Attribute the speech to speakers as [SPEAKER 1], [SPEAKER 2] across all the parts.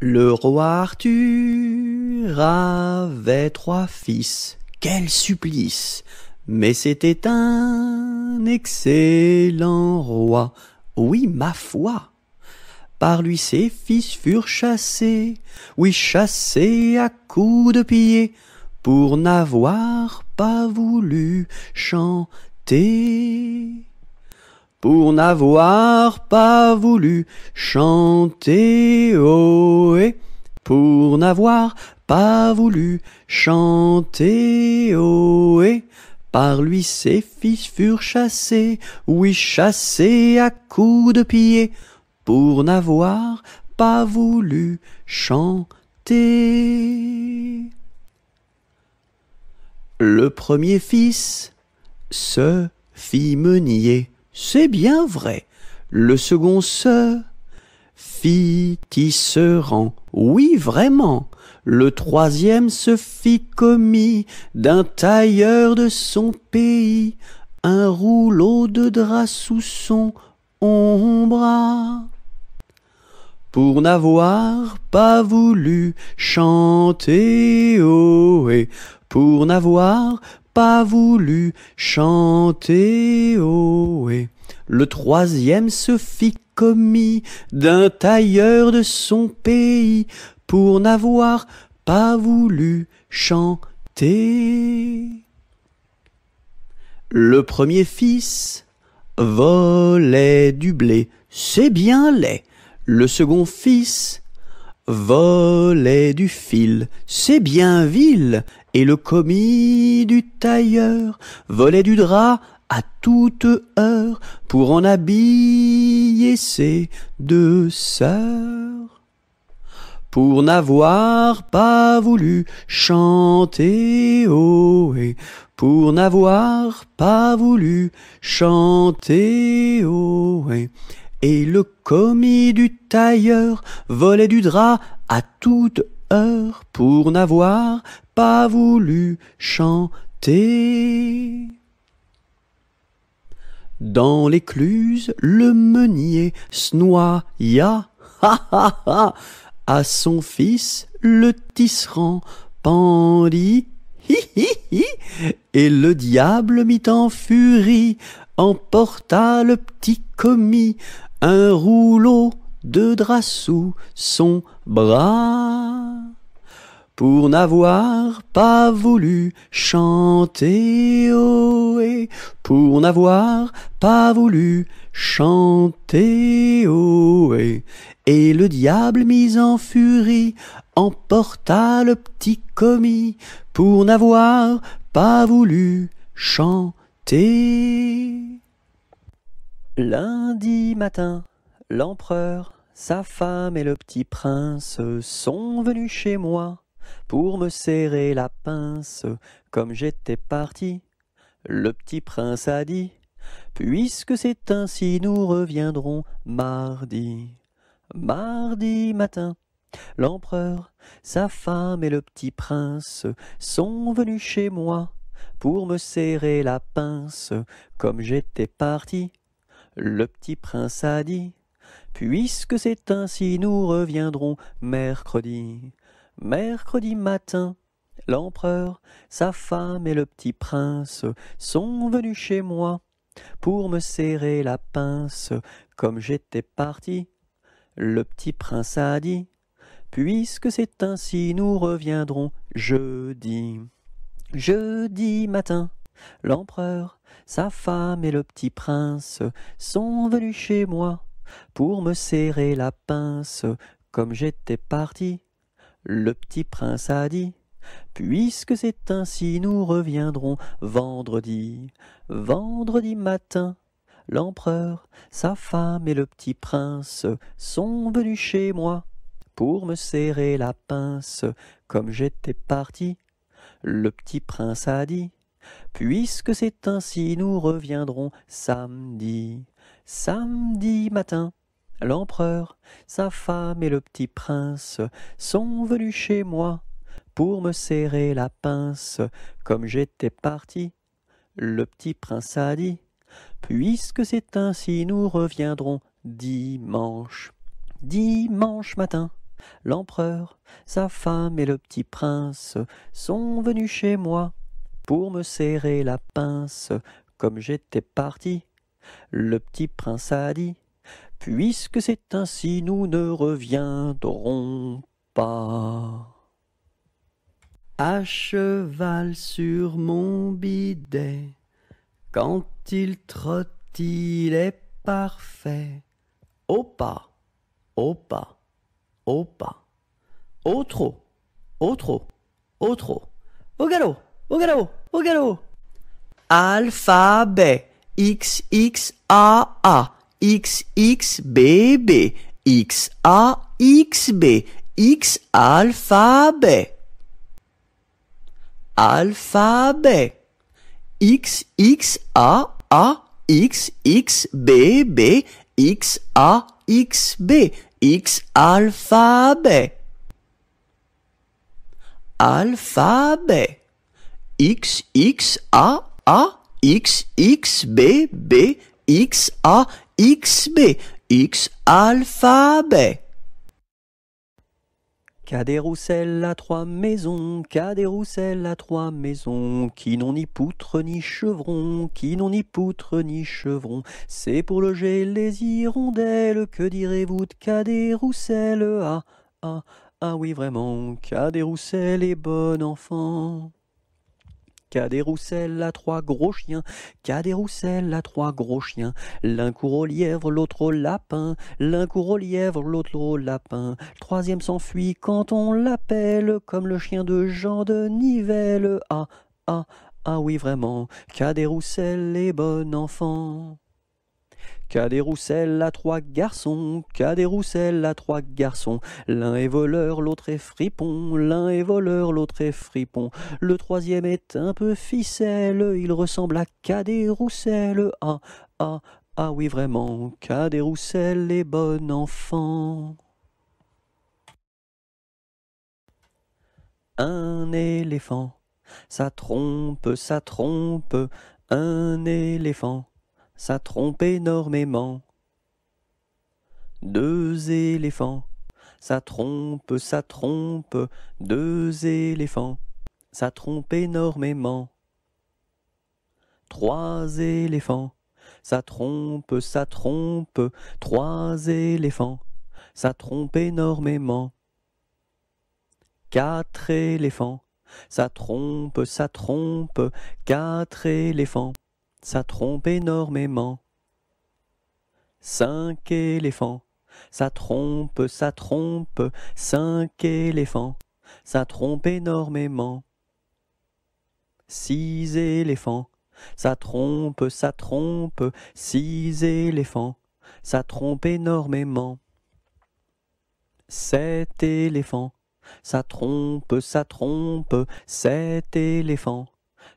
[SPEAKER 1] Le roi Arthur avait 3 fils. Quel supplice! Mais c'était un excellent roi. Oui, ma foi. Par lui ses fils furent chassés, oui, chassés à coups de pied, pour n'avoir pas voulu chanter. Pour n'avoir pas voulu chanter, ohé, pour n'avoir pas voulu chanter, ohé. Par lui ses fils furent chassés, oui, chassés à coups de pied, pour n'avoir pas voulu chanter. Le premier fils se fit meunier, c'est bien vrai. Le second se fit tisserand, oui vraiment. Le troisième se fit commis d'un tailleur de son pays, un rouleau de drap sous son bras. Pour n'avoir pas voulu chanter, ohé, pour n'avoir pas voulu chanter, ohé. Le troisième se fit commis d'un tailleur de son pays, pour n'avoir pas voulu chanter. Le premier fils volait du blé, c'est bien laid. Le second fils volait du fil, c'est bien vil. Et le commis du tailleur volait du drap à toute heure pour en habiller ses 2 sœurs. Pour n'avoir pas voulu chanter, ohé, pour n'avoir pas voulu chanter, ohé. Et le commis du tailleur volait du drap à toute heure pour n'avoir pas voulu chanter. Dans l'écluse, le meunier se noya, ha ha ha, à son fils le tisserand pendit, hi hi hi, et le diable mit en furie, emporta le petit commis, un rouleau de drap sous son bras. Pour n'avoir pas voulu chanter, ohé, pour n'avoir pas voulu chanter, ohé. Et le diable mis en furie emporta le petit commis, pour n'avoir pas voulu chanter. Lundi matin, l'empereur, sa femme et le petit prince sont venus chez moi pour me serrer la pince comme j'étais parti. Le petit prince a dit: puisque c'est ainsi, nous reviendrons mardi. Mardi matin, l'empereur, sa femme et le petit prince sont venus chez moi pour me serrer la pince comme j'étais parti. Le petit prince a dit: puisque c'est ainsi, nous reviendrons mercredi. Mercredi matin, l'empereur, sa femme et le petit prince sont venus chez moi pour me serrer la pince comme j'étais parti. Le petit prince a dit: puisque c'est ainsi, nous reviendrons jeudi. Jeudi matin, l'empereur, sa femme et le petit prince sont venus chez moi pour me serrer la pince comme j'étais parti. Le petit prince a dit: puisque c'est ainsi, nous reviendrons vendredi. Vendredi matin, l'empereur, sa femme et le petit prince sont venus chez moi pour me serrer la pince comme j'étais parti. Le petit prince a dit: puisque c'est ainsi, nous reviendrons samedi. Samedi matin, l'empereur, sa femme et le petit prince sont venus chez moi pour me serrer la pince comme j'étais parti. Le petit prince a dit: puisque c'est ainsi, nous reviendrons dimanche. Dimanche matin, L'empereur, sa femme et le petit prince sont venus chez moi pour me serrer la pince. Comme j'étais parti, le petit prince a dit: puisque c'est ainsi, nous ne reviendrons pas. À cheval sur mon bidet, quand il trotte, il est parfait. Au pas, au pas, au pas, au trot, au trot, au trot, au galop, au galop, au galop. Alphabet, X, X, A, A, X, X, B, B, X, A, X, B, X, alphabet. Alphabet. X, X, A, X, X, B, B, X, A, X, B, X, alphabet. Alphabet. X, X, A, X, X, B, B, X, A, X, B, X, alphabet. Cadet-Roussel a 3 maisons, Cadet-Roussel a 3 maisons, qui n'ont ni poutre ni chevron, qui n'ont ni poutre ni chevron. C'est pour loger les hirondelles, que direz-vous de Cadet-Roussel? Ah, ah, ah oui vraiment, Cadet-Roussel est bon enfant. Cadet-Roussel a 3 gros chiens, Cadet-Roussel a 3 gros chiens. L'un court au lièvre, l'autre au lapin, l'un court au lièvre, l'autre au lapin. Le troisième s'enfuit quand on l'appelle, comme le chien de Jean de Nivelle. Ah, ah, ah oui vraiment, Cadet-Roussel est bon enfant. Cadet-Roussel a 3 garçons, Cadet-Roussel a 3 garçons. L'un est voleur, l'autre est fripon, l'un est voleur, l'autre est fripon. Le troisième est un peu ficelle, il ressemble à Cadet-Roussel. Ah, ah, ah oui vraiment, Cadet-Roussel est bon enfant. Un éléphant, ça trompe, un éléphant. Ça trompe énormément. 2 éléphants, ça trompe, 2 éléphants, ça trompe énormément. 3 éléphants, ça trompe, 3 éléphants, ça trompe énormément. 4 éléphants, ça trompe, 4 éléphants, ça trompe énormément. 5 éléphants, ça trompe, 5 éléphants, ça trompe énormément. 6 éléphants, ça trompe, 6 éléphants, ça trompe énormément. 7 éléphants, ça trompe, 7 éléphants,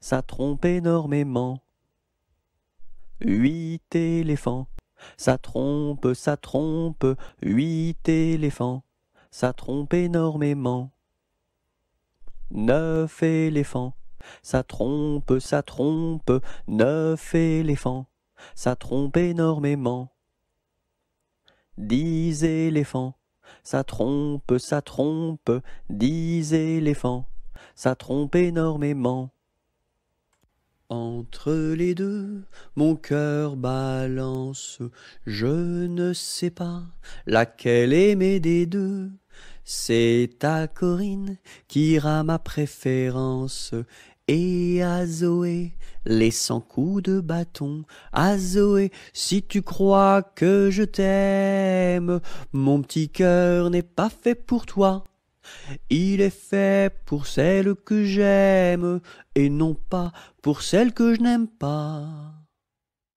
[SPEAKER 1] ça trompe énormément. 8 éléphants, ça trompe, 8 éléphants, ça trompe énormément. 9 éléphants, ça trompe, 9 éléphants, ça trompe énormément. 10 éléphants, ça trompe, 10 éléphants, ça trompe énormément. Entre les deux, mon cœur balance, je ne sais pas laquelle aimer des deux. C'est à Corinne qu'ira ma préférence, et à Zoé les 100 coups de bâton. À Zoé, si tu crois que je t'aime, mon petit cœur n'est pas fait pour toi. Il est fait pour celle que j'aime, et non pas pour celle que je n'aime pas.